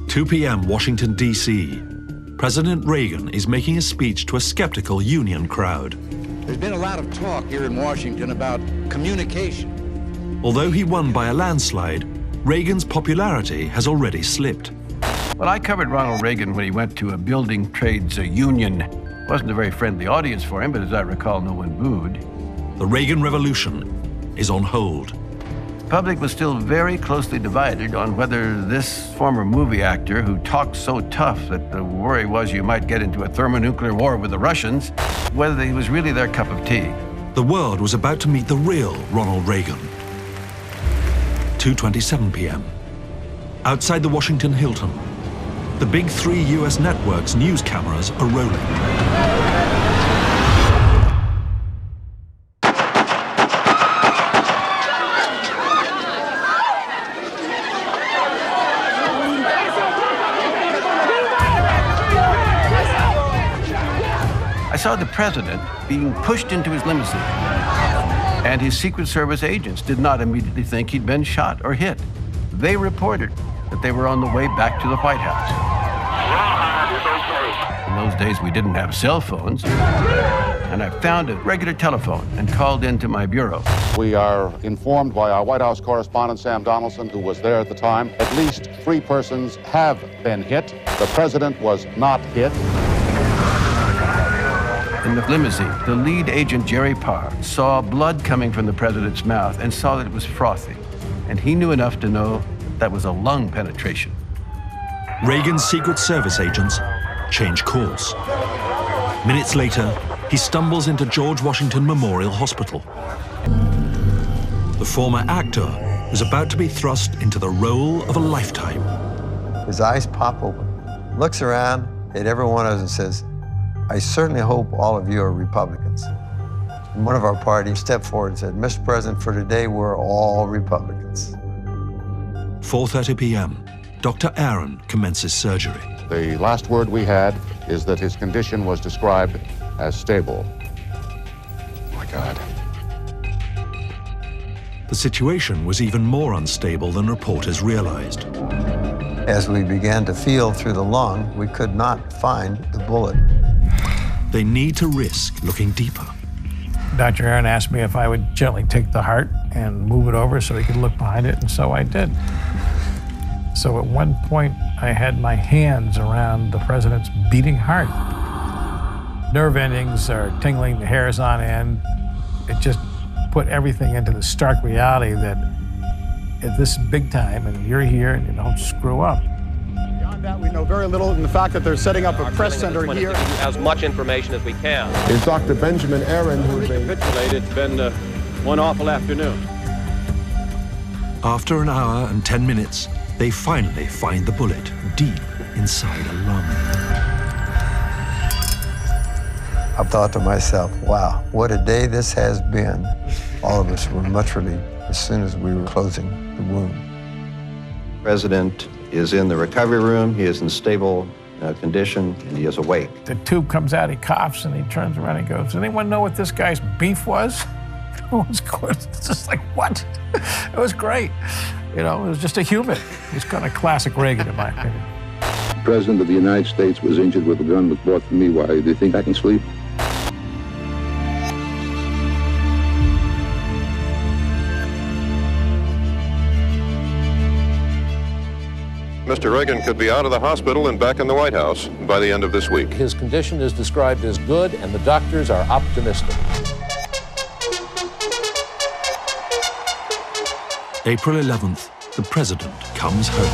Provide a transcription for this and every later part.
2 p.m. Washington, D.C. President Reagan is making a speech to a skeptical union crowd. There's been a lot of talk here in Washington about communication. Although he won by a landslide, Reagan's popularity has already slipped. Well, I covered Ronald Reagan when he went to a building trades union. It wasn't a very friendly audience for him, but as I recall, no one booed. The Reagan Revolution is on hold. The public was still very closely divided on whether this former movie actor who talked so tough that the worry was you might get into a thermonuclear war with the Russians, whether he was really their cup of tea. The world was about to meet the real Ronald Reagan. 2:27 p.m. Outside the Washington Hilton, the big 3 U.S. networks' news cameras are rolling. I saw the president being pushed into his limousine, and his Secret Service agents did not immediately think he'd been shot or hit. They reported that they were on the way back to the White House. In those days, we didn't have cell phones, and I found a regular telephone and called into my bureau. We are informed by our White House correspondent, Sam Donaldson, who was there at the time, at least 3 persons have been hit. The president was not hit. In the limousine, the lead agent, Jerry Parr, saw blood coming from the president's mouth and saw that it was frothy. And he knew enough to know that was a lung penetration. Reagan's Secret Service agents change course. Minutes later, he stumbles into George Washington Memorial Hospital. The former actor was about to be thrust into the role of a lifetime. His eyes pop open, looks around at every one of us and says, I certainly hope all of you are Republicans. And one of our party stepped forward and said, Mr. President, for today, we're all Republicans. 4:30 p.m., Dr. Aaron commences surgery. The last word we had is that his condition was described as stable. Oh my God. The situation was even more unstable than reporters realized. As we began to feel through the lung, we could not find the bullet. They need to risk looking deeper. Dr. Aaron asked me if I would gently take the heart and move it over so he could look behind it, and so I did. So at one point, I had my hands around the president's beating heart. Nerve endings are tingling, the hair's on end. It just put everything into the stark reality that if this is big time and you're here and you don't screw up. Beyond that, we know very little, and the fact that they're setting up a press center here. As much information as we can. Is Dr. Benjamin Aaron, who's Recapitulate, it's been one awful afternoon. After an hour and 10 minutes, they finally find the bullet deep inside a lung. I thought to myself, wow, what a day this has been. All of us were much relieved as soon as we were closing the wound. The president is in the recovery room. He is in stable condition, and he is awake. The tube comes out, he coughs, and he turns around and goes, does anyone know what this guy's beef was? It was good. It's just like, what? It was great. You know, it was just a human. It was kind of classic Reagan, in my opinion. The President of the United States was injured with a gun was brought to me. Why, do you think I can sleep? Mr. Reagan could be out of the hospital and back in the White House by the end of this week. His condition is described as good, and the doctors are optimistic. April 11th, the president comes home.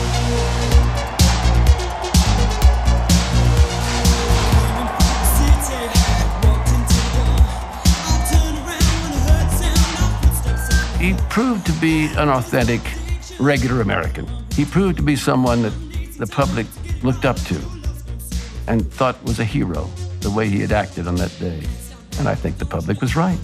He proved to be an authentic, regular American. He proved to be someone that the public looked up to and thought was a hero, the way he had acted on that day. And I think the public was right.